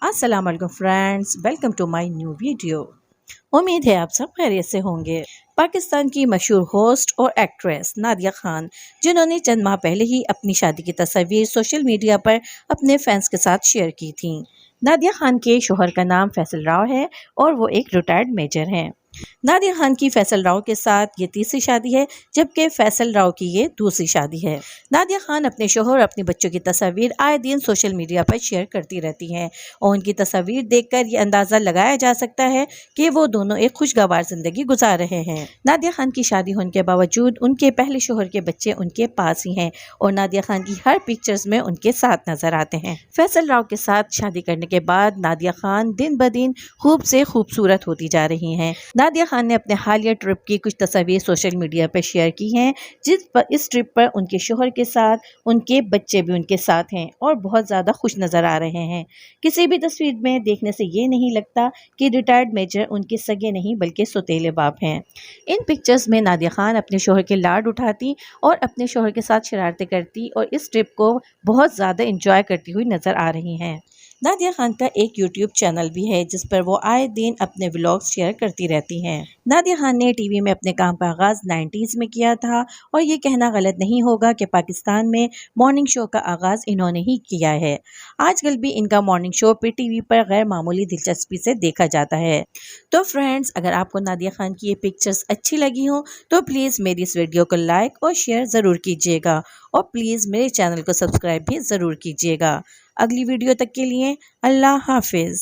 अस्सलाम वालेकुम friends, welcome to my new video. उम्मीद है आप सब खैरियत से होंगे। पाकिस्तान की मशहूर होस्ट और एक्ट्रेस नादिया खान, जिन्होंने चंद माह पहले ही अपनी शादी की तस्वीर सोशल मीडिया पर अपने फैंस के साथ शेयर की थी। नादिया खान के शोहर का नाम फैसल राव है और वो एक रिटायर्ड मेजर हैं। नादिया खान की फैसल राव के साथ ये तीसरी शादी है, जबकि फैसल राव की ये दूसरी शादी है। नादिया खान अपने शोहर और अपनी बच्चों की तस्वीर आए दिन सोशल मीडिया पर शेयर करती रहती हैं और उनकी तस्वीर देखकर ये अंदाज़ा लगाया जा सकता है कि वो दोनों एक खुशगवार जिंदगी गुजार रहे हैं। नादिया खान की शादी होने के बावजूद उनके पहले शोहर के बच्चे उनके पास ही हैं और नादिया खान की हर पिक्चर्स में उनके साथ नजर आते हैं। फैसल राव के साथ शादी करने के बाद नादिया खान दिन ब दिन खूब से खूबसूरत होती जा रही हैं। नादिया खान ने अपने हालिया ट्रिप की कुछ तस्वीर सोशल मीडिया पर शेयर की हैं, इस ट्रिप पर उनके शोहर के साथ उनके बच्चे भी उनके साथ हैं और बहुत ज़्यादा खुश नज़र आ रहे हैं। किसी भी तस्वीर में देखने से ये नहीं लगता कि रिटायर्ड मेजर उनके सगे नहीं बल्कि सौतेले बाप हैं। इन पिक्चर्स में नादिया खान अपने शोहर के लाड उठाती और अपने शोहर के साथ शरारतें करती और इस ट्रिप को बहुत ज़्यादा इंजॉय करती हुई नज़र आ रही हैं। नादिया खान का एक यूट्यूब चैनल भी है जिस पर वो आए दिन अपने व्लॉग्स शेयर करती रहती हैं। नादिया खान ने टीवी में अपने काम का आगाज़ 90s में किया था और ये कहना गलत नहीं होगा कि पाकिस्तान में मॉर्निंग शो का आगाज़ इन्होंने ही किया है। आजकल भी इनका मॉर्निंग शो PTV पर गैर मामूली दिलचस्पी से देखा जाता है। तो फ्रेंड्स, अगर आपको नादिया खान की ये पिक्चर्स अच्छी लगी हो तो प्लीज़ मेरी इस वीडियो को लाइक और शेयर ज़रूर कीजिएगा और प्लीज़ मेरे चैनल को सब्सक्राइब भी ज़रूर कीजिएगा। अगली वीडियो तक के लिए अल्लाह हाफिज़।